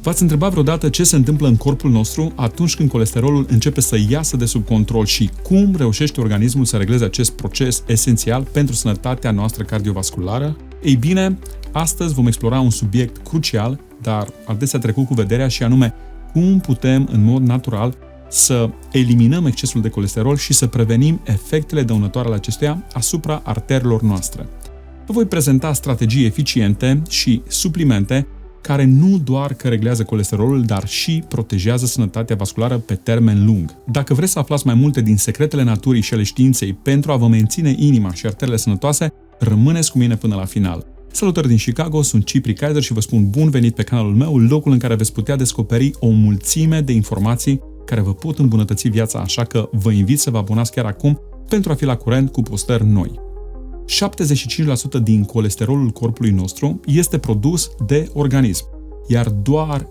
V-ați întrebat vreodată ce se întâmplă în corpul nostru atunci când colesterolul începe să iasă de sub control și cum reușește organismul să regleze acest proces esențial pentru sănătatea noastră cardiovasculară? Ei bine, astăzi vom explora un subiect crucial, dar adesea trecut cu vederea, și anume cum putem în mod natural să eliminăm excesul de colesterol și să prevenim efectele dăunătoare ale acestuia asupra arterelor noastre. Vă voi prezenta strategii eficiente și suplimente care nu doar că reglează colesterolul, dar și protejează sănătatea vasculară pe termen lung. Dacă vreți să aflați mai multe din secretele naturii și ale științei pentru a vă menține inima și arterele sănătoase, rămâneți cu mine până la final. Salutări din Chicago, sunt Cipri Kaiser și vă spun bun venit pe canalul meu, locul în care veți putea descoperi o mulțime de informații care vă pot îmbunătăți viața, așa că vă invit să vă abonați chiar acum pentru a fi la curent cu postări noi. 75% din colesterolul corpului nostru este produs de organism, iar doar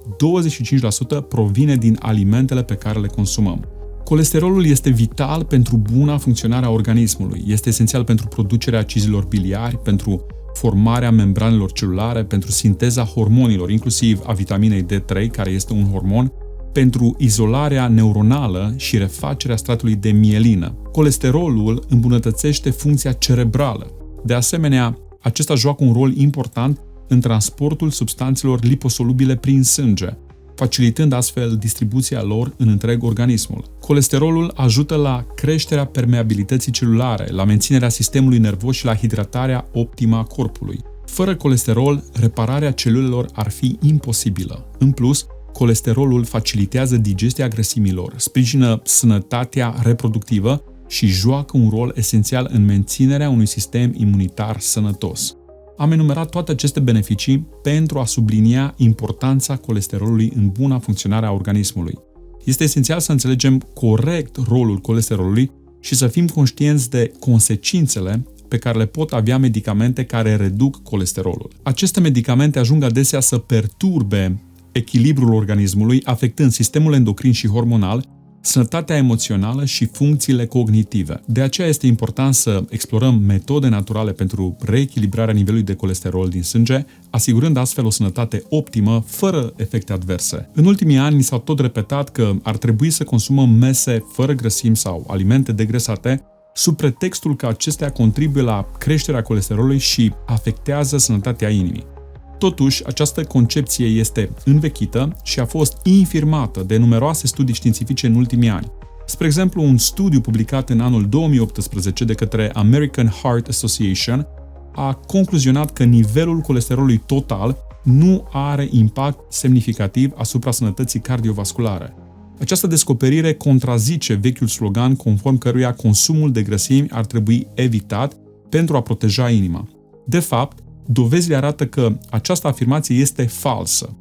25% provine din alimentele pe care le consumăm. Colesterolul este vital pentru buna funcționare a organismului, este esențial pentru producerea acizilor biliari, pentru formarea membranelor celulare, pentru sinteza hormonilor, inclusiv a vitaminei D3, care este un hormon, pentru izolarea neuronală și refacerea stratului de mielină. Colesterolul îmbunătățește funcția cerebrală. De asemenea, acesta joacă un rol important în transportul substanțelor liposolubile prin sânge, facilitând astfel distribuția lor în întreg organismul. Colesterolul ajută la creșterea permeabilității celulare, la menținerea sistemului nervos și la hidratarea optimă a corpului. Fără colesterol, repararea celulelor ar fi imposibilă. În plus, colesterolul facilitează digestia grăsimilor, sprijină sănătatea reproductivă și joacă un rol esențial în menținerea unui sistem imunitar sănătos. Am enumerat toate aceste beneficii pentru a sublinia importanța colesterolului în buna funcționare a organismului. Este esențial să înțelegem corect rolul colesterolului și să fim conștienți de consecințele pe care le pot avea medicamente care reduc colesterolul. Aceste medicamente ajung adesea să perturbe echilibrul organismului, afectând sistemul endocrin și hormonal, sănătatea emoțională și funcțiile cognitive. De aceea este important să explorăm metode naturale pentru reechilibrarea nivelului de colesterol din sânge, asigurând astfel o sănătate optimă, fără efecte adverse. În ultimii ani mi s-au tot repetat că ar trebui să consumăm mese fără grăsimi sau alimente degresate, sub pretextul că acestea contribuie la creșterea colesterolului și afectează sănătatea inimii. Totuși, această concepție este învechită și a fost infirmată de numeroase studii științifice în ultimii ani. Spre exemplu, un studiu publicat în anul 2018 de către American Heart Association a concluzionat că nivelul colesterolului total nu are impact semnificativ asupra sănătății cardiovasculare. Această descoperire contrazice vechiul slogan conform căruia consumul de grăsimi ar trebui evitat pentru a proteja inima. De fapt, dovezile arată că această afirmație este falsă.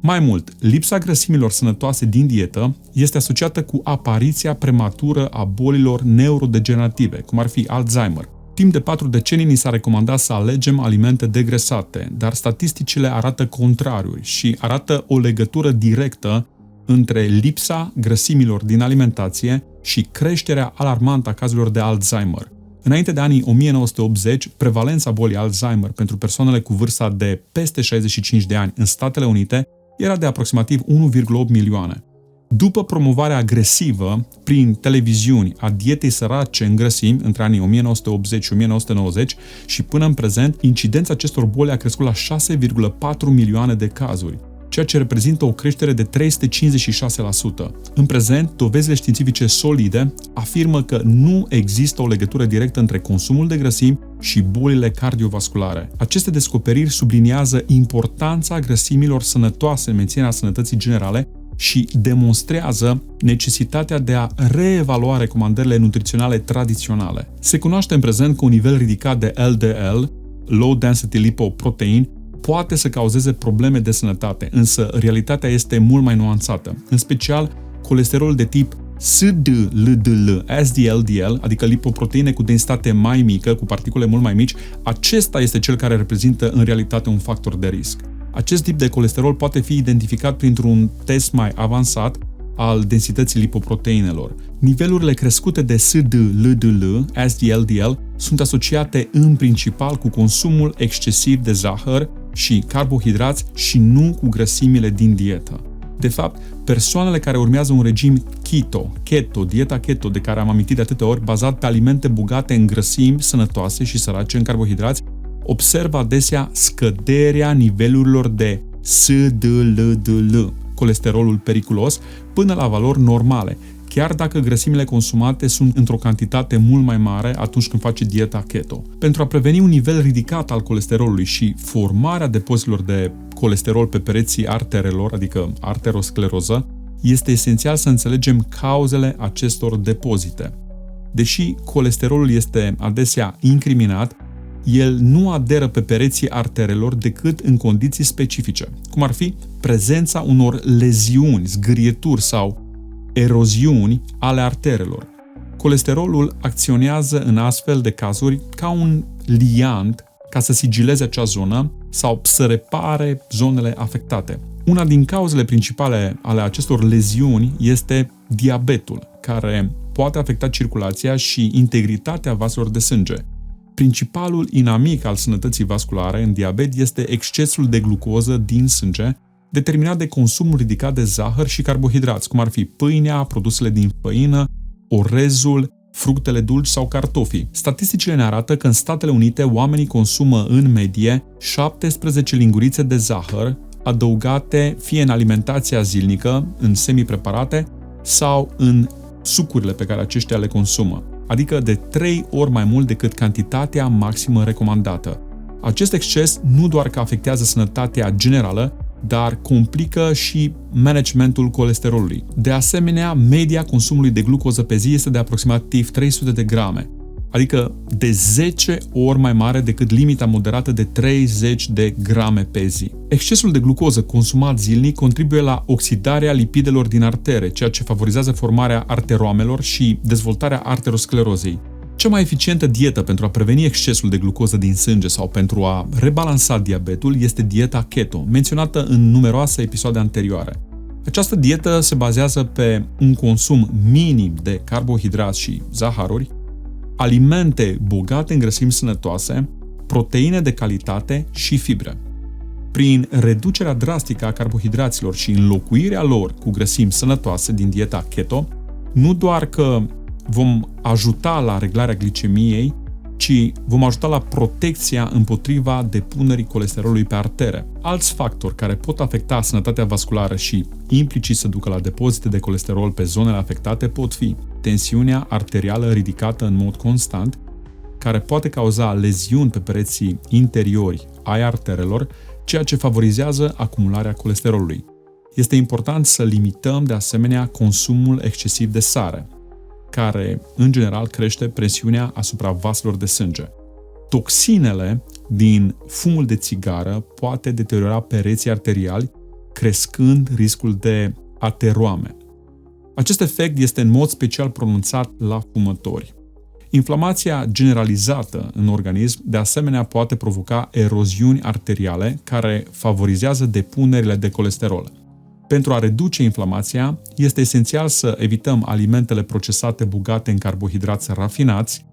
Mai mult, lipsa grăsimilor sănătoase din dietă este asociată cu apariția prematură a bolilor neurodegenerative, cum ar fi Alzheimer. Timp de 4 decenii ni s-a recomandat să alegem alimente degresate, dar statisticile arată contrariul și arată o legătură directă între lipsa grăsimilor din alimentație și creșterea alarmantă a cazurilor de Alzheimer. Înainte de anii 1980, prevalența bolii Alzheimer pentru persoanele cu vârsta de peste 65 de ani în Statele Unite era de aproximativ 1,8 milioane. După promovarea agresivă prin televiziuni a dietei sărace în grăsimi între anii 1980 și 1990 și până în prezent, incidența acestor boli a crescut la 6,4 milioane de cazuri, ceea ce reprezintă o creștere de 356%. În prezent, dovezile științifice solide afirmă că nu există o legătură directă între consumul de grăsimi și bolile cardiovasculare. Aceste descoperiri subliniază importanța grăsimilor sănătoase în menținerea sănătății generale și demonstrează necesitatea de a reevalua recomandările nutriționale tradiționale. Se cunoaște în prezent că un nivel ridicat de LDL, Low Density Lipoprotein, poate să cauzeze probleme de sănătate, însă realitatea este mult mai nuanțată. În special, colesterolul de tip SDLDL, SDLDL, adică lipoproteine cu densitate mai mică, cu particule mult mai mici, acesta este cel care reprezintă în realitate un factor de risc. Acest tip de colesterol poate fi identificat printr-un test mai avansat, al densității lipoproteinelor. Nivelurile crescute de SDL-LDL, SDL-LDL, sunt asociate în principal cu consumul excesiv de zahăr și carbohidrați și nu cu grăsimile din dietă. De fapt, persoanele care urmează un regim keto, dieta keto, de care am amintit de atâtea ori, bazat pe alimente bogate în grăsimi sănătoase și sărace în carbohidrați, observă adesea scăderea nivelurilor de SDL-LDL, colesterolul periculos, până la valori normale, chiar dacă grăsimile consumate sunt într-o cantitate mult mai mare atunci când face dieta keto. Pentru a preveni un nivel ridicat al colesterolului și formarea depozitelor de colesterol pe pereții arterelor, adică arteroscleroză, este esențial să înțelegem cauzele acestor depozite. Deși colesterolul este adesea incriminat, el nu aderă pe pereții arterelor decât în condiții specifice, cum ar fi prezența unor leziuni, zgârieturi sau eroziuni ale arterelor. Colesterolul acționează în astfel de cazuri ca un liant ca să sigileze acea zonă sau să repare zonele afectate. Una din cauzele principale ale acestor leziuni este diabetul, care poate afecta circulația și integritatea vaselor de sânge. Principalul inamic al sănătății vasculare în diabet este excesul de glucoză din sânge, determinat de consumul ridicat de zahăr și carbohidrați, cum ar fi pâinea, produsele din făină, orezul, fructele dulci sau cartofii. Statisticile ne arată că în Statele Unite oamenii consumă în medie 17 lingurițe de zahăr adăugate fie în alimentația zilnică, în semi-preparate, sau în sucurile pe care aceștia le consumă, adică de 3 ori mai mult decât cantitatea maximă recomandată. Acest exces nu doar că afectează sănătatea generală, dar complică și managementul colesterolului. De asemenea, media consumului de glucoză pe zi este de aproximativ 300 de grame, adică de 10 ori mai mare decât limita moderată de 30 de grame pe zi. Excesul de glucoză consumat zilnic contribuie la oxidarea lipidelor din artere, ceea ce favorizează formarea arteroamelor și dezvoltarea arterosclerozei. Cea mai eficientă dietă pentru a preveni excesul de glucoză din sânge sau pentru a rebalansa diabetul este dieta keto, menționată în numeroase episoade anterioare. Această dietă se bazează pe un consum minim de carbohidrați și zahăruri, alimente bogate în grăsimi sănătoase, proteine de calitate și fibre. Prin reducerea drastică a carbohidraților și înlocuirea lor cu grăsimi sănătoase din dieta keto, nu doar că vom ajuta la reglarea glicemiei, ci vom ajuta la protecția împotriva depunerii colesterolului pe artere. Alți factori care pot afecta sănătatea vasculară și implicit să ducă la depozite de colesterol pe zonele afectate pot fi tensiunea arterială ridicată în mod constant, care poate cauza leziuni pe pereții interiori ai arterelor, ceea ce favorizează acumularea colesterolului. Este important să limităm de asemenea consumul excesiv de sare, care, în general, crește presiunea asupra vaselor de sânge. Toxinele din fumul de țigară poate deteriora pereții arteriali, crescând riscul de ateroame. Acest efect este în mod special pronunțat la fumători. Inflamația generalizată în organism, de asemenea, poate provoca eroziuni arteriale care favorizează depunerile de colesterol. Pentru a reduce inflamația, este esențial să evităm alimentele procesate bogate în carbohidrați rafinați,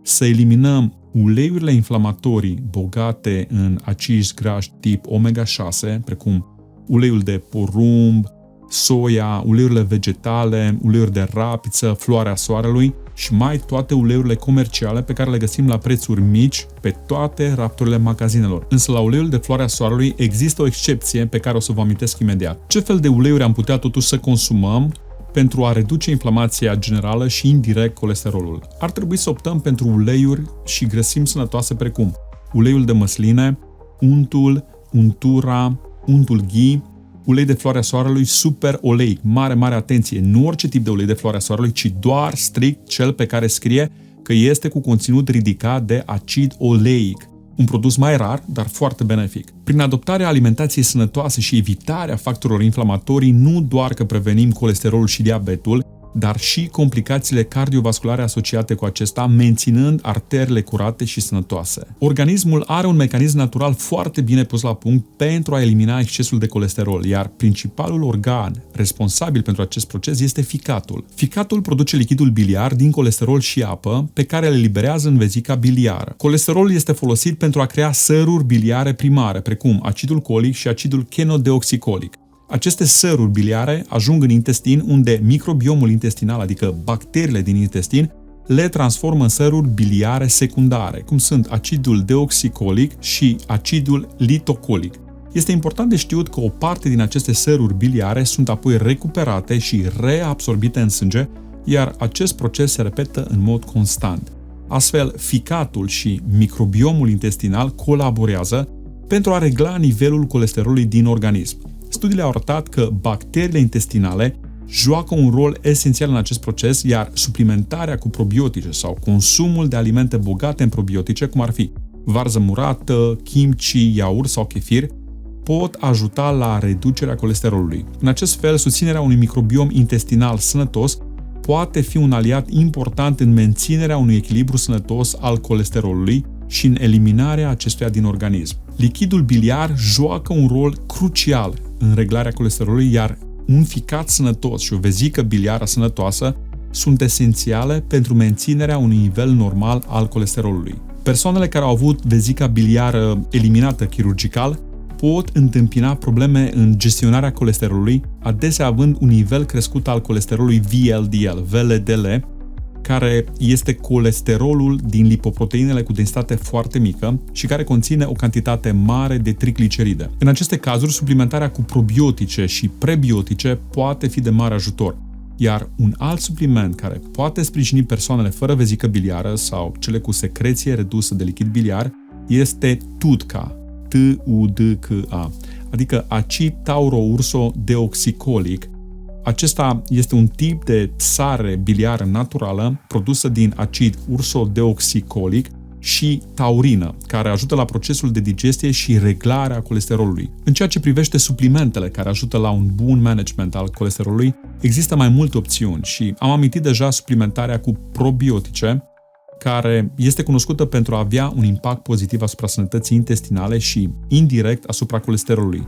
să eliminăm uleiurile inflamatorii bogate în acizi grași tip omega-6, precum uleiul de porumb, soia, uleiurile vegetale, uleiuri de rapiță, floarea soarelui și mai toate uleiurile comerciale pe care le găsim la prețuri mici pe toate rafturile magazinelor. Însă la uleiul de floarea soarelui există o excepție pe care o să vă amintesc imediat. Ce fel de uleiuri am putea totuși să consumăm pentru a reduce inflamația generală și indirect colesterolul? Ar trebui să optăm pentru uleiuri și grăsimi sănătoase precum uleiul de măsline, untul, untura, untul ghee, ulei de floarea soarelui super oleic, mare atenție, nu orice tip de ulei de floarea soarelui, ci doar strict cel pe care scrie că este cu conținut ridicat de acid oleic, un produs mai rar, dar foarte benefic. Prin adoptarea alimentației sănătoase și evitarea factorilor inflamatorii, nu doar că prevenim colesterolul și diabetul, dar și complicațiile cardiovasculare asociate cu acesta, menținând arterele curate și sănătoase. Organismul are un mecanism natural foarte bine pus la punct pentru a elimina excesul de colesterol, iar principalul organ responsabil pentru acest proces este ficatul. Ficatul produce lichidul biliar din colesterol și apă, pe care le eliberează în vezica biliară. Colesterolul este folosit pentru a crea săruri biliare primare, precum acidul colic și acidul chenodeoxicolic. Aceste săruri biliare ajung în intestin, unde microbiomul intestinal, adică bacteriile din intestin, le transformă în săruri biliare secundare, cum sunt acidul deoxicolic și acidul litocolic. Este important de știut că o parte din aceste săruri biliare sunt apoi recuperate și reabsorbite în sânge, iar acest proces se repetă în mod constant. Astfel, ficatul și microbiomul intestinal colaborează pentru a regla nivelul colesterolului din organism. Studiile au arătat că bacteriile intestinale joacă un rol esențial în acest proces, iar suplimentarea cu probiotice sau consumul de alimente bogate în probiotice, cum ar fi varză murată, kimchi, iaurt sau chefir, pot ajuta la reducerea colesterolului. În acest fel, susținerea unui microbiom intestinal sănătos poate fi un aliat important în menținerea unui echilibru sănătos al colesterolului și în eliminarea acestuia din organism. Lichidul biliar joacă un rol crucial în reglarea colesterolului, iar un ficat sănătos și o vezică biliară sănătoasă sunt esențiale pentru menținerea unui nivel normal al colesterolului. Persoanele care au avut vezica biliară eliminată chirurgical pot întâmpina probleme în gestionarea colesterolului, adesea având un nivel crescut al colesterolului VLDL, care este colesterolul din lipoproteinele cu densitate foarte mică și care conține o cantitate mare de trigliceride. În aceste cazuri, suplimentarea cu probiotice și prebiotice poate fi de mare ajutor, iar un alt supliment care poate sprijini persoanele fără vezică biliară sau cele cu secreție redusă de lichid biliar este TUDCA, TUDCA, adică acid tauro-urso-deoxicolic. Acesta este un tip de sare biliară naturală produsă din acid ursodeoxicolic și taurină, care ajută la procesul de digestie și reglarea colesterolului. În ceea ce privește suplimentele care ajută la un bun management al colesterolului, există mai multe opțiuni și am amintit deja suplimentarea cu probiotice, care este cunoscută pentru a avea un impact pozitiv asupra sănătății intestinale și, indirect, asupra colesterolului.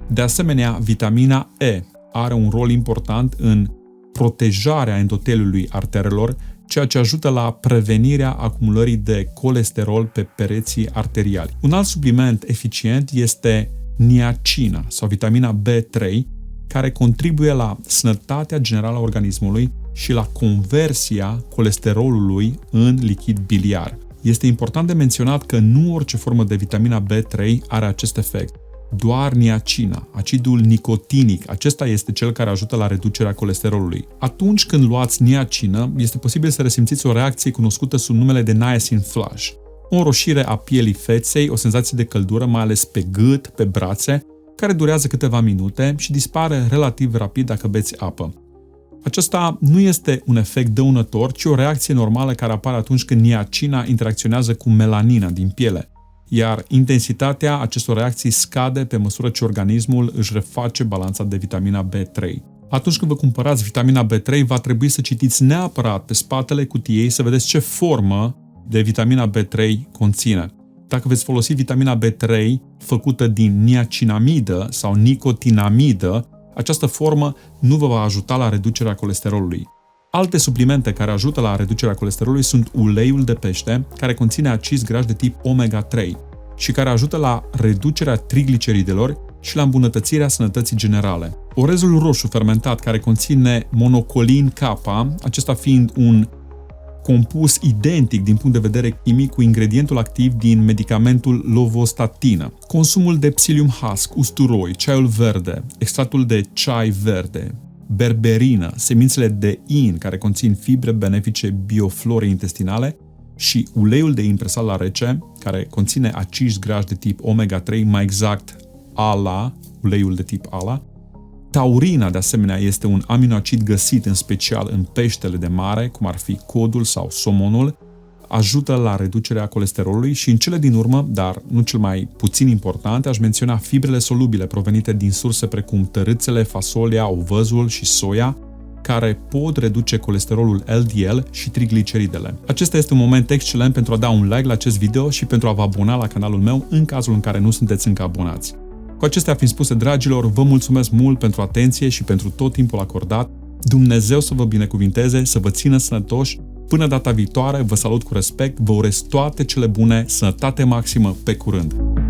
De asemenea, vitamina E are un rol important în protejarea endoteliului arterelor, ceea ce ajută la prevenirea acumulării de colesterol pe pereții arteriali. Un alt supliment eficient este niacina sau vitamina B3, care contribuie la sănătatea generală a organismului și la conversia colesterolului în lichid biliar. Este important de menționat că nu orice formă de vitamina B3 are acest efect. Doar niacina, acidul nicotinic, acesta este cel care ajută la reducerea colesterolului. Atunci când luați niacină, este posibil să resimțiți o reacție cunoscută sub numele de niacin flush. O înroșire a pielii feței, o senzație de căldură, mai ales pe gât, pe brațe, care durează câteva minute și dispare relativ rapid dacă beți apă. Acesta nu este un efect dăunător, ci o reacție normală care apare atunci când niacina interacționează cu melanina din piele, iar intensitatea acestor reacții scade pe măsură ce organismul își reface balanța de vitamina B3. Atunci când vă cumpărați vitamina B3, va trebui să citiți neapărat pe spatele cutiei să vedeți ce formă de vitamina B3 conține. Dacă veți folosi vitamina B3 făcută din niacinamidă sau nicotinamidă, această formă nu vă va ajuta la reducerea colesterolului. Alte suplimente care ajută la reducerea colesterolului sunt uleiul de pește, care conține acizi grași de tip omega-3 și care ajută la reducerea trigliceridelor și la îmbunătățirea sănătății generale. Orezul roșu fermentat, care conține monocolin K, acesta fiind un compus identic din punct de vedere chimic cu ingredientul activ din medicamentul lovostatină. Consumul de psyllium husk, usturoi, ceaiul verde, extractul de ceai verde, berberină, semințele de in care conțin fibre benefice bioflorei intestinale și uleiul de in presat la rece, care conține acizi grași de tip omega-3, mai exact ALA, uleiul de tip ALA. Taurina, de asemenea, este un aminoacid găsit în special în peștele de mare, cum ar fi codul sau somonul, ajută la reducerea colesterolului și în cele din urmă, dar nu cel mai puțin important, aș menționa fibrele solubile provenite din surse precum tărâțele, fasolia, ovăzul și soia, care pot reduce colesterolul LDL și trigliceridele. Acesta este un moment excelent pentru a da un like la acest video și pentru a vă abona la canalul meu în cazul în care nu sunteți încă abonați. Cu acestea fiind spuse, dragilor, vă mulțumesc mult pentru atenție și pentru tot timpul acordat. Dumnezeu să vă binecuvinteze, să vă țină sănătoși. Până data viitoare, vă salut cu respect, vă urez toate cele bune, sănătate maximă, pe curând!